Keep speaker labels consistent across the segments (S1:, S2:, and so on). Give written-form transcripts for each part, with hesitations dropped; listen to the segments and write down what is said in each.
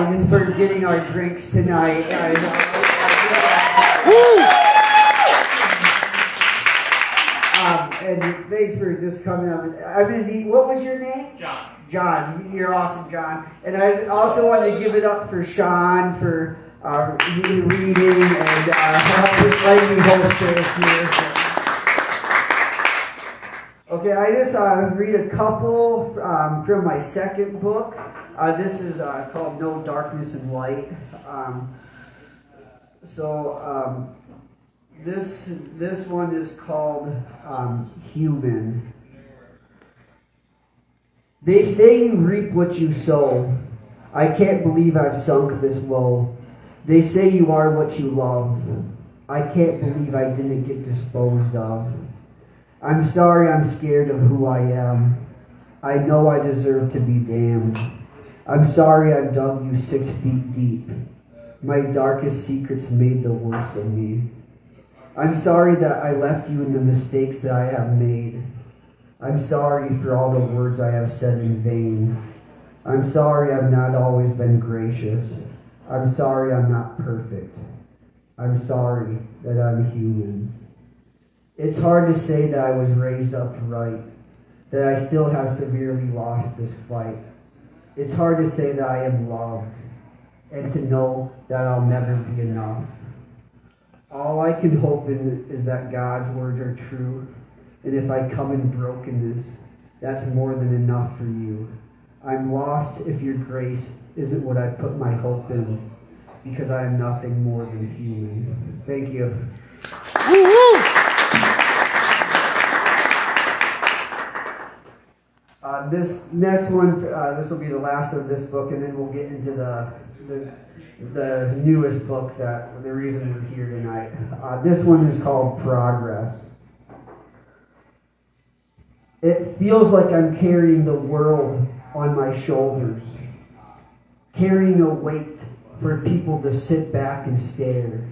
S1: and for getting our drinks tonight. And thanks for just coming up. What was your name?
S2: John.
S1: John, you're awesome, John. And I also want to give it up for Sean for reading and letting me host this here. Okay, I just read a couple from my second book. This is called No Darkness and Light. This one is called Human. They say you reap what you sow. I can't believe I've sunk this low. They say you are what you love. I can't believe I didn't get disposed of. I'm sorry, I'm scared of who I am. I know I deserve to be damned. I'm sorry I've dug you 6 feet deep. My darkest secrets made the worst of me. I'm sorry that I left you in the mistakes that I have made. I'm sorry for all the words I have said in vain. I'm sorry I've not always been gracious. I'm sorry I'm not perfect. I'm sorry that I'm human. It's hard to say that I was raised upright, that I still have severely lost this fight. It's hard to say that I am loved, and to know that I'll never be enough. All I can hope is that God's words are true, and if I come in brokenness, that's more than enough for you. I'm lost if your grace isn't what I put my hope in, because I am nothing more than human. Thank you. This next one, this will be the last of this book, and then we'll get into the newest book, that the reason we're here tonight. This one is called Progress. It feels like I'm carrying the world on my shoulders, carrying a weight for people to sit back and stare.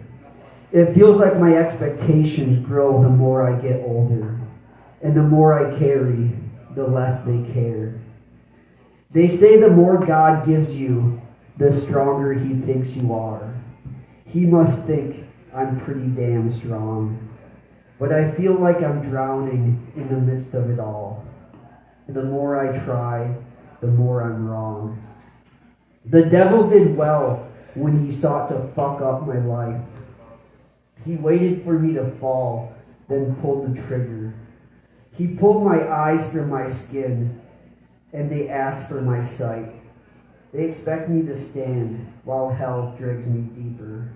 S1: It feels like my expectations grow the more I get older, and the more I carry, the less they care. They say the more God gives you, the stronger he thinks you are. He must think I'm pretty damn strong. But I feel like I'm drowning in the midst of it all. And the more I try, the more I'm wrong. The devil did well when he sought to fuck up my life. He waited for me to fall, then pulled the trigger. He pulled my eyes from my skin, and they asked for my sight. They expect me to stand while hell drags me deeper.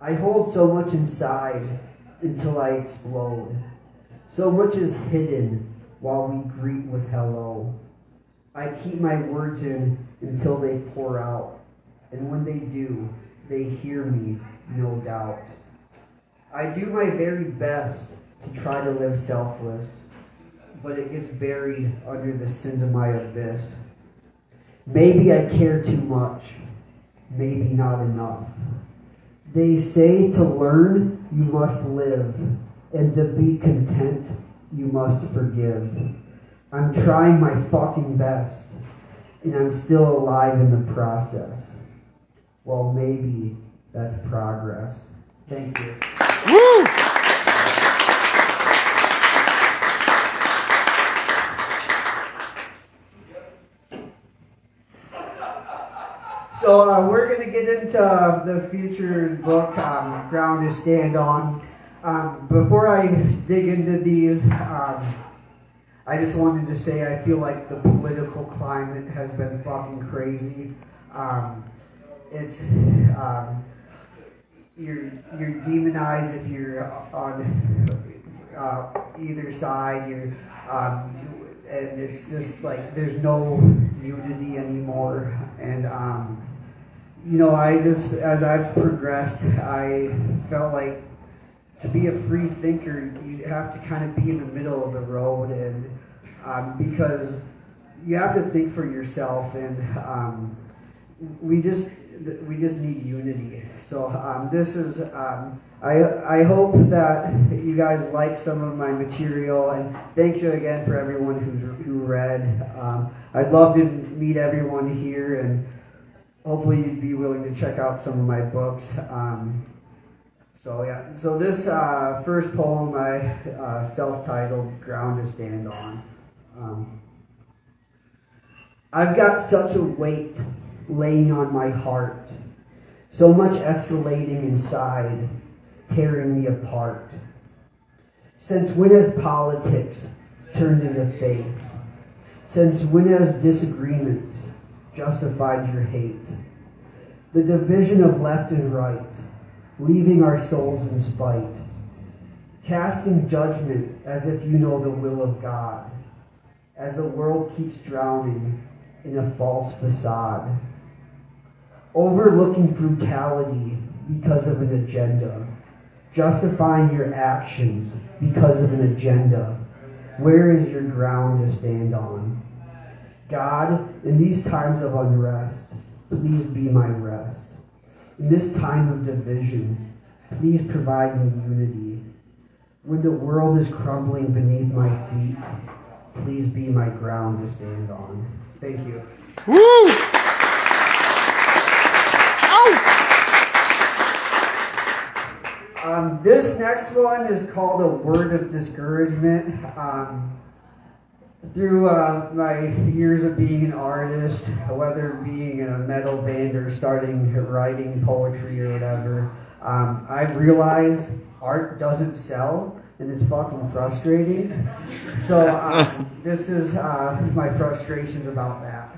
S1: I hold so much inside until I explode. So much is hidden while we greet with hello. I keep my words in until they pour out, and when they do, they hear me, no doubt. I do my very best to try to live selfless, but it gets buried under the sins of my abyss. Maybe I care too much, maybe not enough. They say to learn, you must live, and to be content, you must forgive. I'm trying my fucking best, and I'm still alive in the process. Well, maybe that's progress. Thank you. Woo! So we're going to get into the future book, Ground to Stand On. Before I dig into these, I just wanted to say I feel like the political climate has been fucking crazy. It's you're demonized if you're on either side. And it's just like there's no unity anymore. And I just, as I've progressed, I felt like to be a free thinker, you have to kind of be in the middle of the road, and because you have to think for yourself, and we just need unity. So this is I hope that you guys like some of my material, and thank you again for everyone who read. I'd love to meet everyone here, and hopefully you'd be willing to check out some of my books. So this first poem I self-titled Ground to Stand On. I've got such a weight laying on my heart, so much escalating inside, tearing me apart. Since when has politics turned into faith? Since when has disagreements justified your hate? The division of left and right, leaving our souls in spite, casting judgment as if you know the will of God, as the world keeps drowning in a false facade, overlooking brutality because of an agenda, justifying your actions because of an agenda. Where is your ground to stand on? God, in these times of unrest, please be my rest. In this time of division, please provide me unity. When the world is crumbling beneath my feet, please be my ground to stand on. Thank you.
S2: Woo!
S1: This next one is called A Word of Discouragement. Through my years of being an artist, whether being in a metal band or starting writing poetry or whatever, I've realized art doesn't sell, and it's fucking frustrating. So this is my frustrations about that.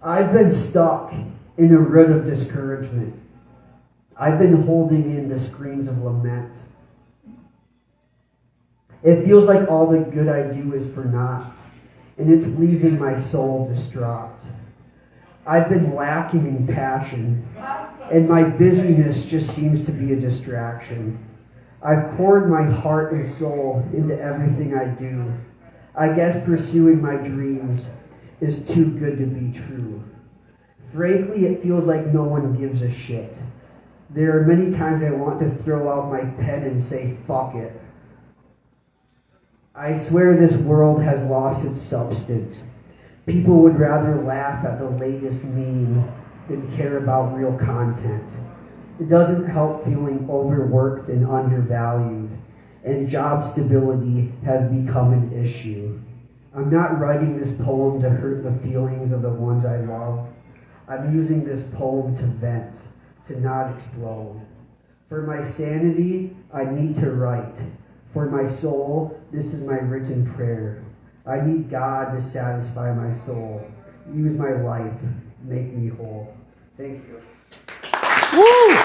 S1: I've been stuck in a rut of discouragement. I've been holding in the screams of lament. It feels like all the good I do is for naught, and it's leaving my soul distraught. I've been lacking in passion, and my busyness just seems to be a distraction. I've poured my heart and soul into everything I do. I guess pursuing my dreams is too good to be true. Frankly, it feels like no one gives a shit. There are many times I want to throw out my pen and say, fuck it. I swear this world has lost its substance. People would rather laugh at the latest meme than care about real content. It doesn't help feeling overworked and undervalued, and job stability has become an issue. I'm not writing this poem to hurt the feelings of the ones I love. I'm using this poem to vent, to not explode. For my sanity, I need to write. For my soul, this is my written prayer. I need God to satisfy my soul. Use my life, make me whole. Thank you.
S2: Woo!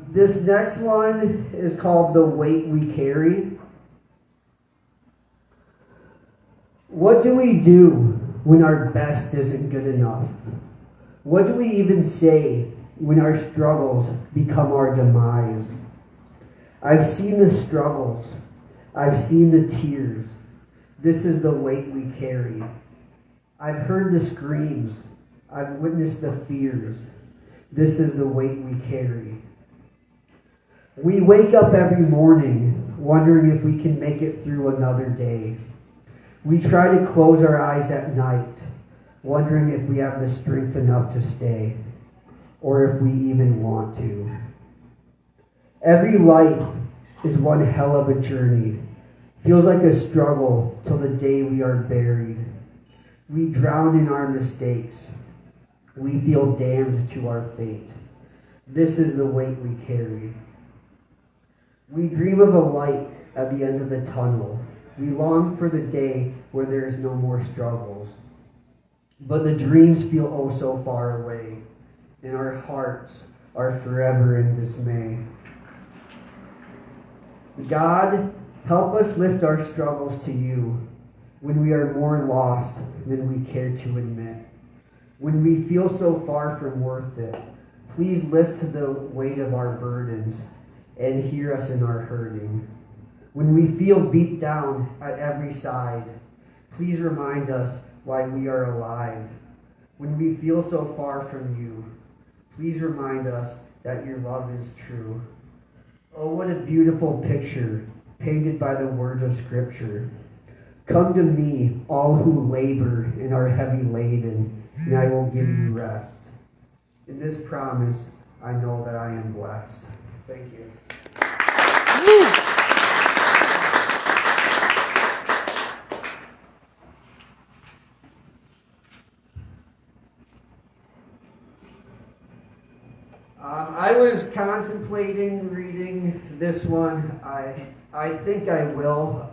S1: This next one is called The Weight We Carry. What do we do when our best isn't good enough? What do we even say when our struggles become our demise? I've seen the struggles. I've seen the tears. This is the weight we carry. I've heard the screams. I've witnessed the fears. This is the weight we carry. We wake up every morning wondering if we can make it through another day. We try to close our eyes at night, wondering if we have the strength enough to stay, or if we even want to. Every life is one hell of a journey. Feels like a struggle till the day we are buried. We drown in our mistakes. We feel damned to our fate. This is the weight we carry. We dream of a light at the end of the tunnel. We long for the day where there is no more struggles. But the dreams feel oh so far away, and our hearts are forever in dismay. God, help us lift our struggles to you when we are more lost than we care to admit. When we feel so far from worth it, please lift the weight of our burdens and hear us in our hurting. When we feel beat down at every side, please remind us why we are alive. When we feel so far from you, please remind us that your love is true. Oh, what a beautiful picture painted by the words of Scripture. Come to me, all who labor and are heavy laden, and I will give you rest. In this promise, I know that I am blessed. Thank you. I was contemplating reading this one. I think I will.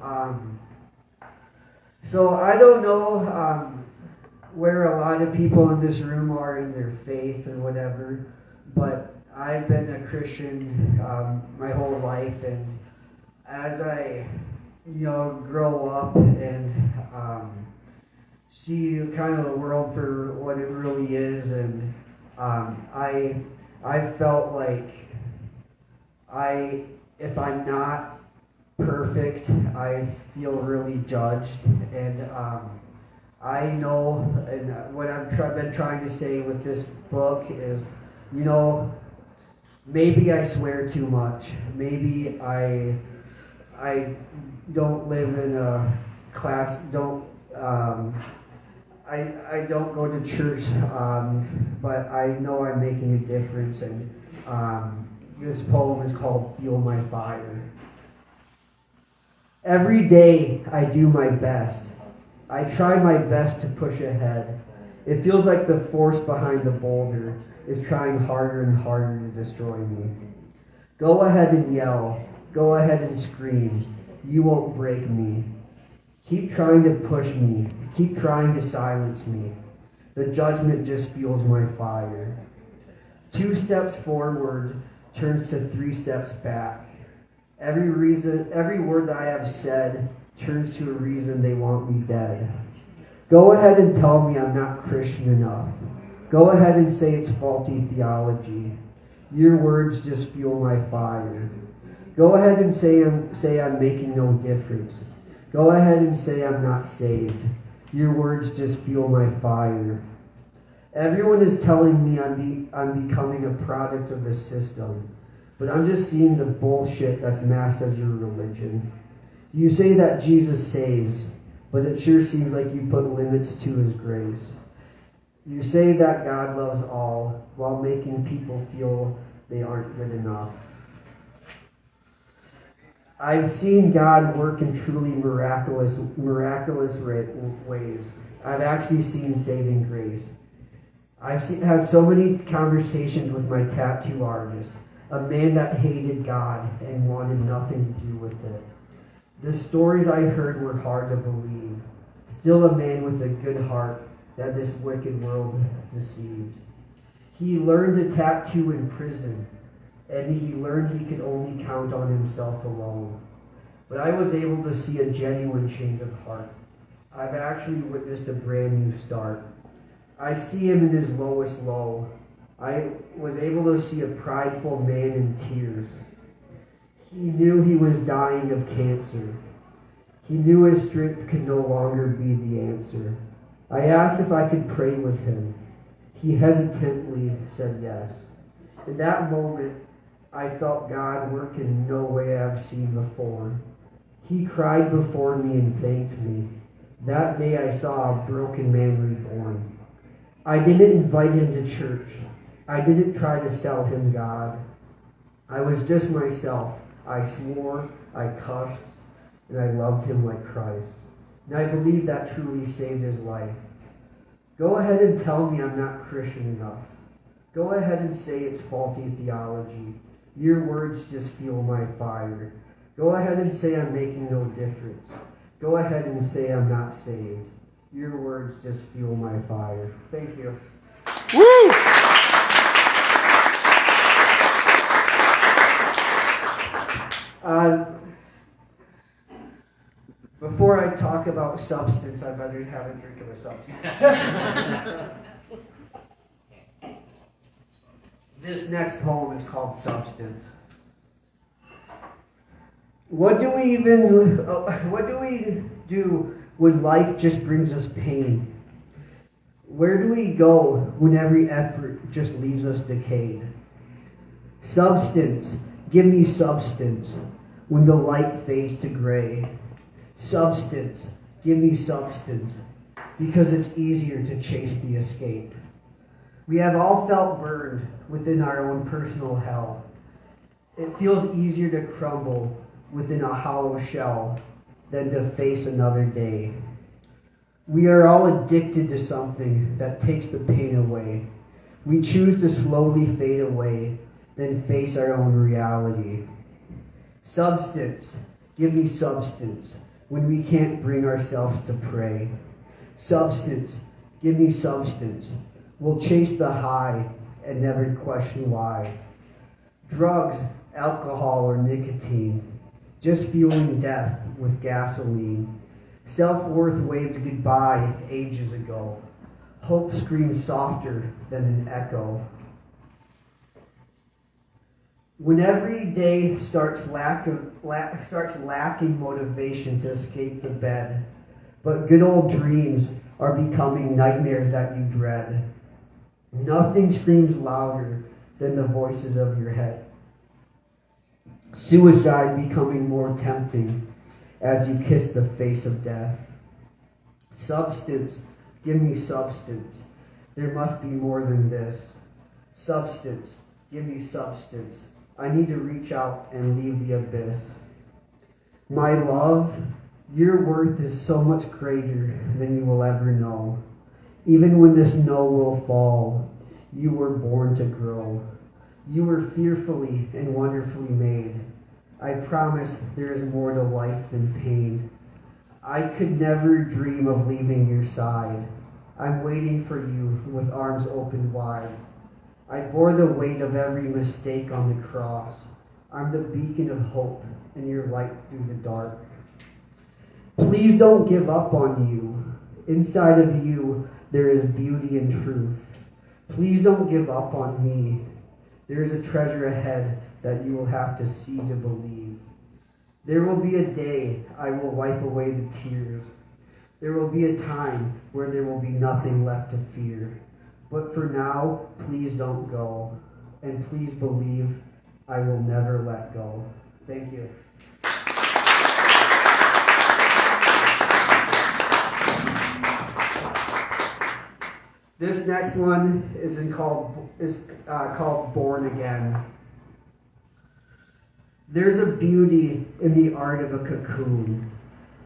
S1: So I don't know where a lot of people in this room are in their faith or whatever, but I've been a Christian my whole life, and as I grow up and see kind of the world for what it really is, and I felt like if I'm not perfect, I feel really judged, and I know, and what I've been trying to say with this book is, maybe I swear too much. Maybe I don't live in a class. I don't go to church, but I know I'm making a difference. And this poem is called "Fuel My Fire." Every day I do my best. I try my best to push ahead. It feels like the force behind the boulder is trying harder and harder to destroy me. Go ahead and yell. Go ahead and scream. You won't break me. Keep trying to push me. Keep trying to silence me. The judgment just fuels my fire. 2 steps forward turns to 3 steps back. Every word that I have said turns to a reason they want me dead. Go ahead and tell me I'm not Christian enough. Go ahead and say it's faulty theology. Your words just fuel my fire. Go ahead and say I'm making no difference. Go ahead and say I'm not saved. Your words just fuel my fire. Everyone is telling me I'm becoming a product of the system, but I'm just seeing the bullshit that's masked as your religion. You say that Jesus saves, but it sure seems like you put limits to his grace. You say that God loves all while making people feel they aren't good enough. I've seen God work in truly miraculous ways. I've actually seen saving grace. I've had so many conversations with my tattoo artist, a man that hated God and wanted nothing to do with it. The stories I heard were hard to believe. Still a man with a good heart that this wicked world deceived. He learned to tattoo in prison, and he learned he could only count on himself alone. But I was able to see a genuine change of heart. I've actually witnessed a brand new start. I see him in his lowest low. I was able to see a prideful man in tears. He knew he was dying of cancer. He knew his strength could no longer be the answer. I asked if I could pray with him. He hesitantly said yes. In that moment, I felt God work in no way I've seen before. He cried before me and thanked me. That day I saw a broken man reborn. I didn't invite him to church. I didn't try to sell him God. I was just myself. I swore, I cussed, and I loved him like Christ. And I believe that truly saved his life. Go ahead and tell me I'm not Christian enough. Go ahead and say it's faulty theology. Your words just fuel my fire. Go ahead and say I'm making no difference. Go ahead and say I'm not saved. Your words just fuel my fire. Thank you.
S2: Woo!
S1: Before I talk about substance, I better have a drink of a substance. This next poem is called Substance. What do we do when life just brings us pain? Where do we go when every effort just leaves us decayed? Substance, give me substance. when the light fades to gray. Substance, give me substance, because it's easier to chase the escape. We have all felt burned within our own personal hell. It feels easier to crumble within a hollow shell than to face another day. We are all addicted to something that takes the pain away. We choose to slowly fade away, then face our own reality. Substance, give me substance, when we can't bring ourselves to pray. Substance, give me substance. We'll chase the high and never question why. Drugs, alcohol, or nicotine, just fueling death with gasoline. Self-worth waved goodbye ages ago. Hope screams softer than an echo. When every day starts lacking motivation to escape the bed, but good old dreams are becoming nightmares that you dread. Nothing screams louder than the voices of your head. Suicide becoming more tempting as you kiss the face of death. Substance, give me substance. There must be more than this. Substance, give me substance. I need to reach out and leave the abyss. My love, your worth is so much greater than you will ever know. Even when the snow will fall, you were born to grow. You were fearfully and wonderfully made. I promise there is more to life than pain. I could never dream of leaving your side. I'm waiting for you with arms open wide. I bore the weight of every mistake on the cross. I'm the beacon of hope and your light through the dark. Please don't give up on you. Inside of you, there is beauty and truth. Please don't give up on me. There is a treasure ahead that you will have to see to believe. There will be a day I will wipe away the tears. There will be a time where there will be nothing left to fear. But for now, please don't go. And please believe I will never let go. Thank you. This next one is called Born Again. There's a beauty in the art of a cocoon,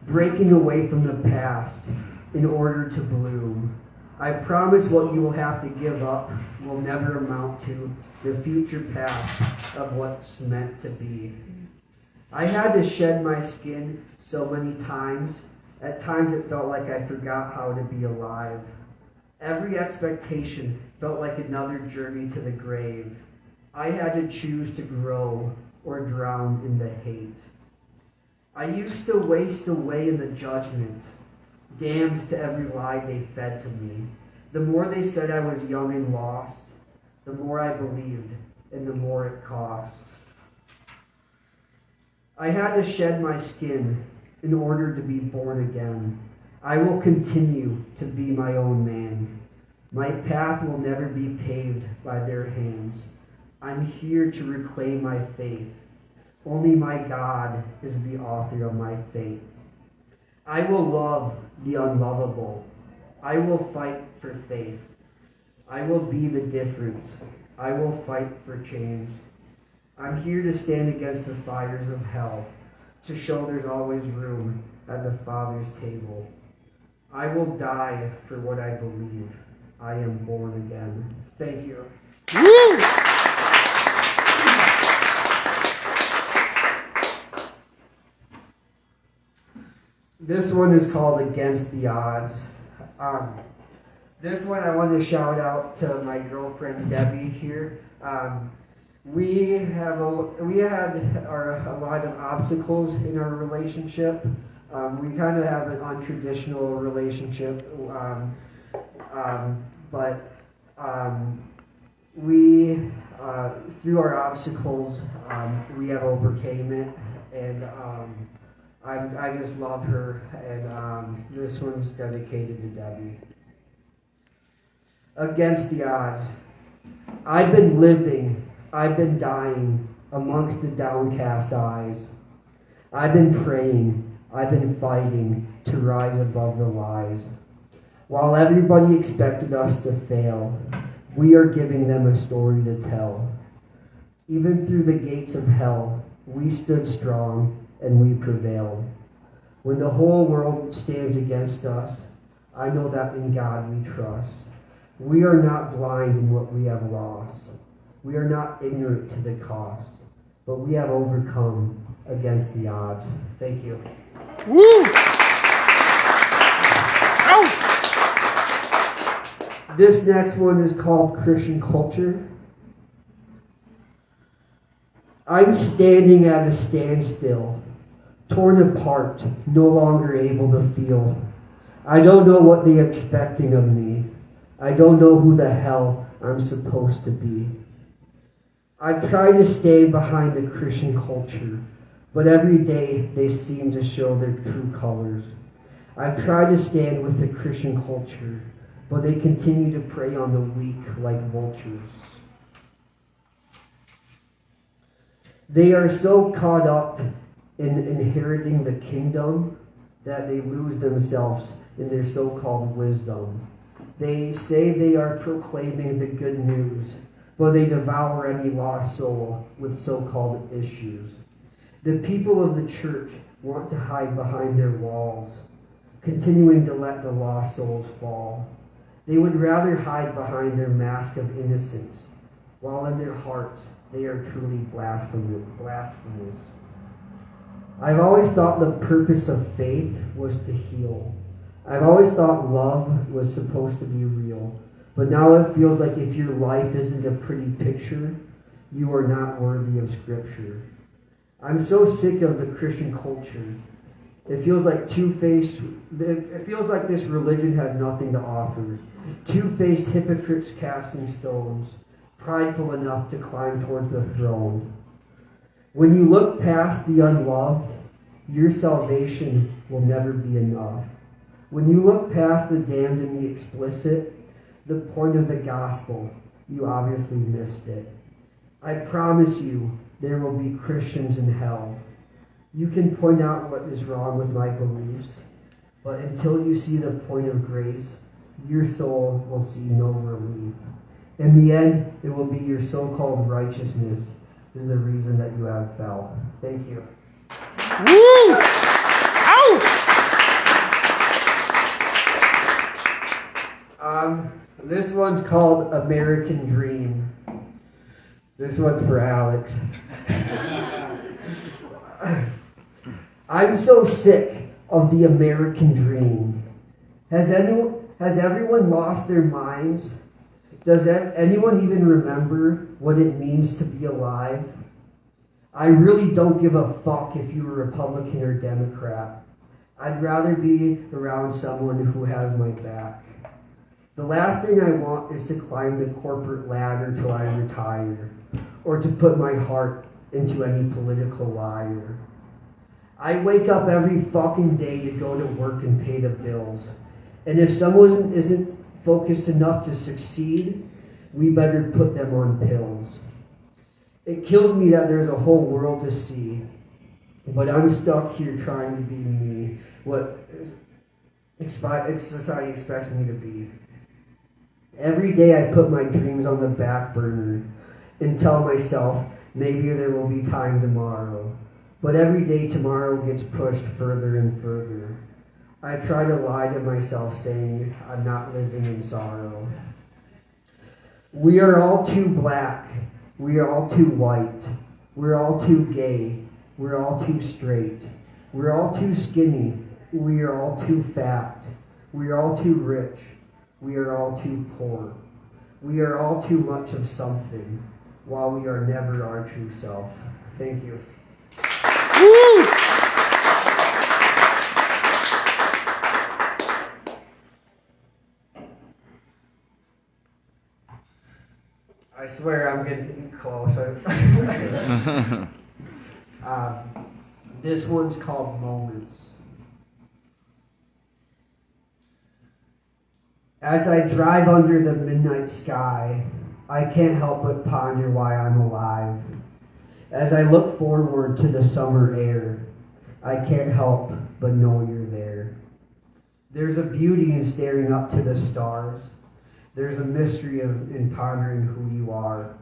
S1: breaking away from the past in order to bloom. I promise what you will have to give up will never amount to the future path of what's meant to be. I had to shed my skin so many times. At times it felt like I forgot how to be alive. Every expectation felt like another journey to the grave. I had to choose to grow or drown in the hate. I used to waste away in the judgment, damned to every lie they fed to me. The more they said I was young and lost, the more I believed, and the more it cost. I had to shed my skin in order to be born again. I will continue to be my own man. My path will never be paved by their hands. I'm here to reclaim my faith. Only my God is the author of my fate. I will love the unlovable. I will fight for faith. I will be the difference. I will fight for change. I'm here to stand against the fires of hell, to show there's always room at the Father's table. I will die for what I believe. I am born again. Thank you.
S2: Woo!
S1: This one is called Against the Odds. This one I want to shout out to my girlfriend Debbie here. We had a lot of obstacles in our relationship. We kind of have an untraditional relationship, but we, through our obstacles, we have overcame it, and I just love her, and this one's dedicated to Debbie. Against the odds. I've been living, I've been dying amongst the downcast eyes. I've been praying, I've been fighting to rise above the lies. While everybody expected us to fail, we are giving them a story to tell. Even through the gates of hell, we stood strong and we prevailed. When the whole world stands against us, I know that in God we trust. We are not blind in what we have lost. We are not ignorant to the cost, but we have overcome against the odds. Thank you.
S2: Woo! Ow!
S1: This next one is called Christian Culture. I'm standing at a standstill, torn apart, no longer able to feel. I don't know what they're expecting of me. I don't know who the hell I'm supposed to be. I try to stay behind the Christian culture, but every day they seem to show their true colors. I try to stand with the Christian culture, but they continue to prey on the weak like vultures. They are so caught up in inheriting the kingdom that they lose themselves in their so-called wisdom. They say they are proclaiming the good news, but they devour any lost soul with so-called issues. The people of the church want to hide behind their walls, continuing to let the lost souls fall. They would rather hide behind their mask of innocence, while in their hearts they are truly blasphemous. I've always thought the purpose of faith was to heal. I've always thought love was supposed to be real. But now it feels like if your life isn't a pretty picture, you are not worthy of Scripture. I'm so sick of the Christian culture. It feels like two-faced. It feels like this religion has nothing to offer. Two-faced hypocrites casting stones, prideful enough to climb towards the throne. When you look past the unloved, your salvation will never be enough. When you look past the damned and the explicit, the point of the gospel, you obviously missed it. I promise you, there will be Christians in hell. You can point out what is wrong with my beliefs, but until you see the point of grace, your soul will see no relief. In the end, it will be your so-called righteousness is the reason that you have fell. Thank you.
S2: Woo! Ow!
S1: This one's called American Dream. This one's for Alex. I'm so sick of the American dream. Has everyone lost their minds? Does anyone even remember what it means to be alive? I really don't give a fuck if you're a Republican or Democrat. I'd rather be around someone who has my back. The last thing I want is to climb the corporate ladder till I retire, or to put my heart into any political liar. I wake up every fucking day to go to work and pay the bills. And if someone isn't focused enough to succeed, we better put them on pills. It kills me that there's a whole world to see, but I'm stuck here trying to be me, what society expects me to be. Every day I put my dreams on the back burner and tell myself maybe there will be time tomorrow. But every day tomorrow gets pushed further and further. I try to lie to myself saying I'm not living in sorrow. We are all too black. We are all too white. We're all too gay. We're all too straight. We're all too skinny. We are all too fat. We are all too rich. We are all too poor. We are all too much of something, while we are never our true self. Thank you.
S2: Woo!
S1: I swear I'm getting close. This one's called Moments. As I drive under the midnight sky, I can't help but ponder why I'm alive. As I look forward to the summer air, I can't help but know you're there. There's a beauty in staring up to the stars. There's a mystery in pondering who you are.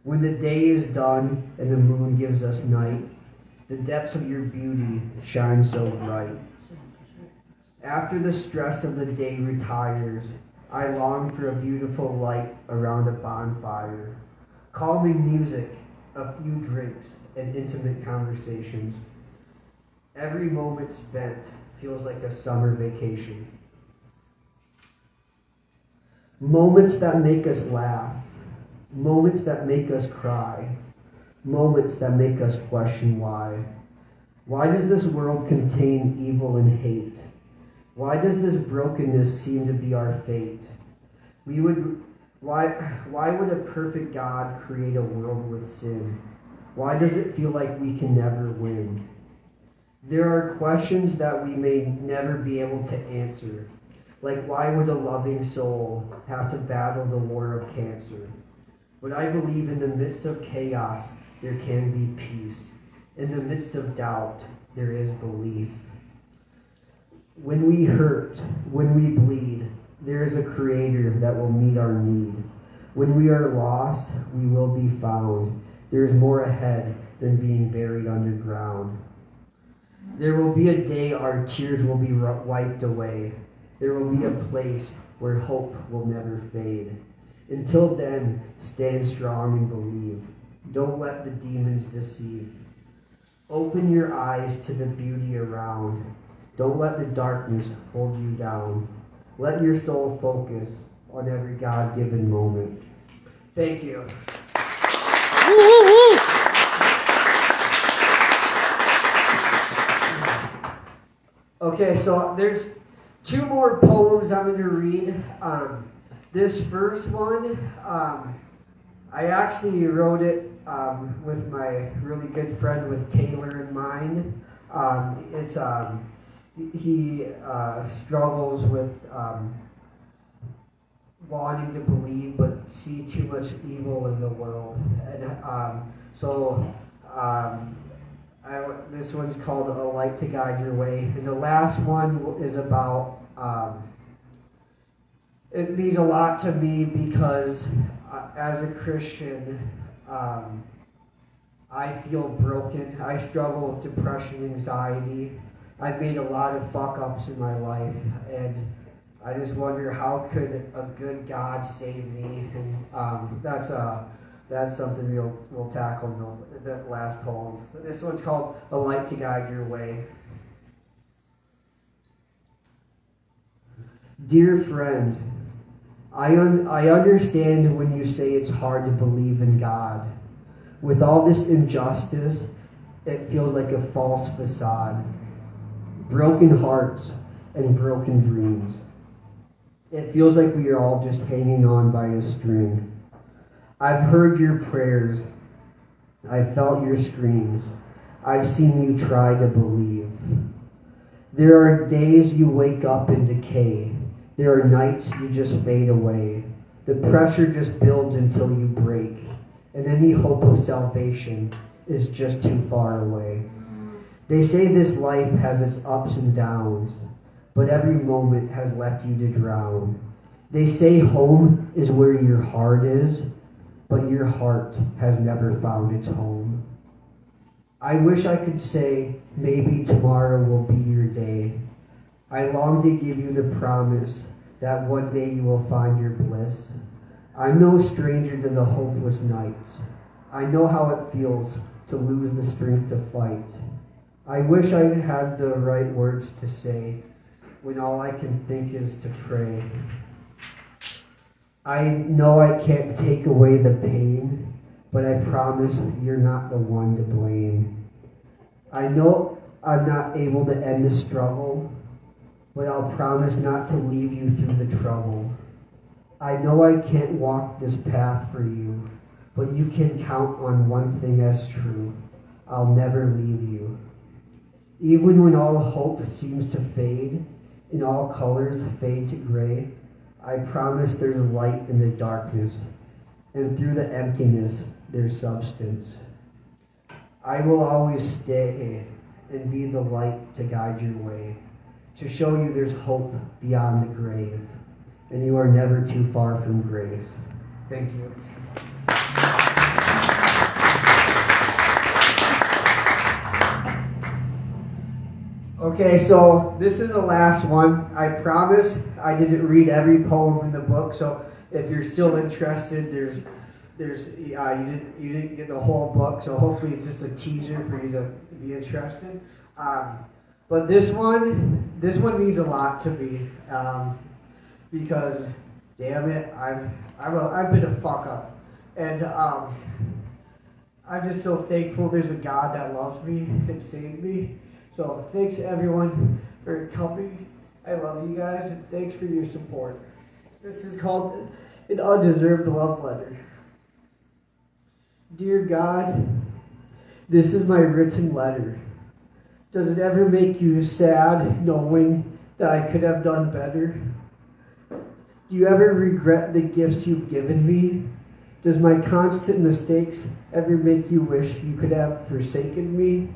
S1: When the day is done and the moon gives us night, the depths of your beauty shine so bright. After the stress of the day retires, I long for a beautiful light around a bonfire, calming music, a few drinks, and intimate conversations. Every moment spent feels like a summer vacation. Moments that make us laugh, moments that make us cry, moments that make us question why. Why does this world contain evil and hate? Why does this brokenness seem to be our fate? Why would a perfect God create a world with sin? Why does it feel like we can never win? There are questions that we may never be able to answer, like why would a loving soul have to battle the war of cancer? But I believe in the midst of chaos, there can be peace. In the midst of doubt, there is belief. When we hurt, when we bleed, there is a creator that will meet our need. When we are lost, we will be found. There is more ahead than being buried underground. There will be a day our tears will be wiped away. There will be a place where hope will never fade. Until then, stand strong and believe. Don't let the demons deceive. Open your eyes to the beauty around. Don't let the darkness hold you down. Let your soul focus on every God-given moment. Thank you.
S2: Woo, woo, woo.
S1: Okay, so there's two more poems I'm going to read. This first one, I actually wrote it with my really good friend with Taylor in mind. He struggles with wanting to believe but see too much evil in the world. And this one's called A Light to Guide Your Way. And the last one is about, it means a lot to me because as a Christian, I feel broken. I struggle with depression, anxiety. I've made a lot of fuck-ups in my life, and I just wonder how could a good God save me? And that's something we'll tackle in the last poem. This one's called A Light to Guide Your Way. Dear friend, I understand when you say it's hard to believe in God. With all this injustice, it feels like a false facade. Broken hearts and broken dreams. It feels like we are all just hanging on by a string. I've heard your prayers. I've felt your screams. I've seen you try to believe. There are days you wake up in decay. There are nights you just fade away. The pressure just builds until you break, and any hope of salvation is just too far away. They say this life has its ups and downs, but every moment has left you to drown. They say home is where your heart is, but your heart has never found its home. I wish I could say maybe tomorrow will be your day. I long to give you the promise that one day you will find your bliss. I'm no stranger to the hopeless nights. I know how it feels to lose the strength to fight. I wish I had the right words to say when all I can think is to pray. I know I can't take away the pain, but I promise you're not the one to blame. I know I'm not able to end the struggle, but I'll promise not to leave you through the trouble. I know I can't walk this path for you, but you can count on one thing as true. I'll never leave you. Even when all hope seems to fade and all colors fade to gray, I promise there's light in the darkness, and through the emptiness there's substance. I will always stay and be the light to guide your way, to show you there's hope beyond the grave, and you are never too far from grace. Thank you. Okay, so this is the last one. I promise I didn't read every poem in the book, so if you're still interested, you didn't get the whole book, so hopefully it's just a teaser for you to be interested. But this one means a lot to me, because damn it, I've been a fuck up, and I'm just so thankful there's a God that loves me and saved me. So thanks everyone for coming. I love you guys, and thanks for your support. This is called An Undeserved Love Letter. Dear God, this is my written letter. Does it ever make you sad knowing that I could have done better? Do you ever regret the gifts you've given me? Does my constant mistakes ever make you wish you could have forsaken me?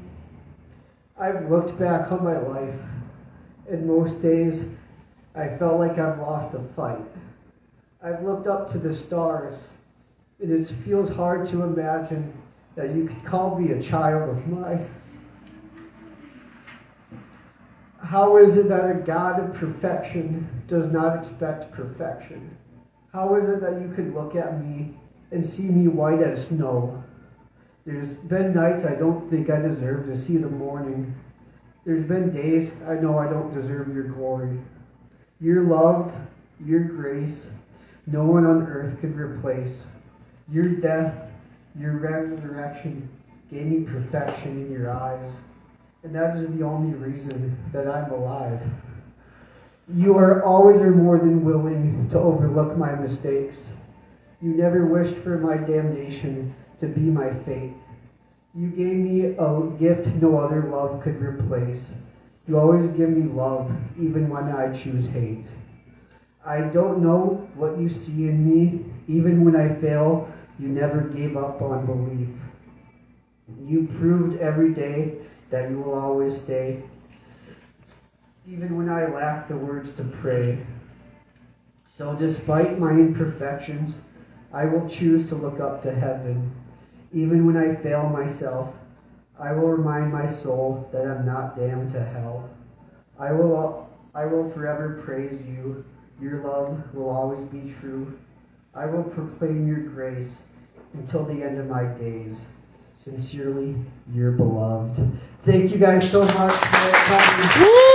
S1: I've looked back on my life, and most days I felt like I've lost a fight. I've looked up to the stars, and it feels hard to imagine that you could call me a child of mine. How is it that a God of perfection does not expect perfection? How is it that you could look at me and see me white as snow? There's been nights I don't think I deserve to see the morning. There's been days I know I don't deserve your glory. Your love, your grace, no one on earth could replace. Your death, your resurrection gave me perfection in your eyes. And that is the only reason that I'm alive. You are always or more than willing to overlook my mistakes. You never wished for my damnation to be my fate. You gave me a gift no other love could replace. You always give me love, even when I choose hate. I don't know what you see in me. Even when I fail, you never gave up on belief. You proved every day that you will always stay, even when I lack the words to pray. So despite my imperfections, I will choose to look up to heaven. Even when I fail myself, I will remind my soul that I'm not damned to hell. I will forever praise you. Your love will always be true. I will proclaim your grace until the end of my days. Sincerely, your beloved. Thank you guys so much for coming.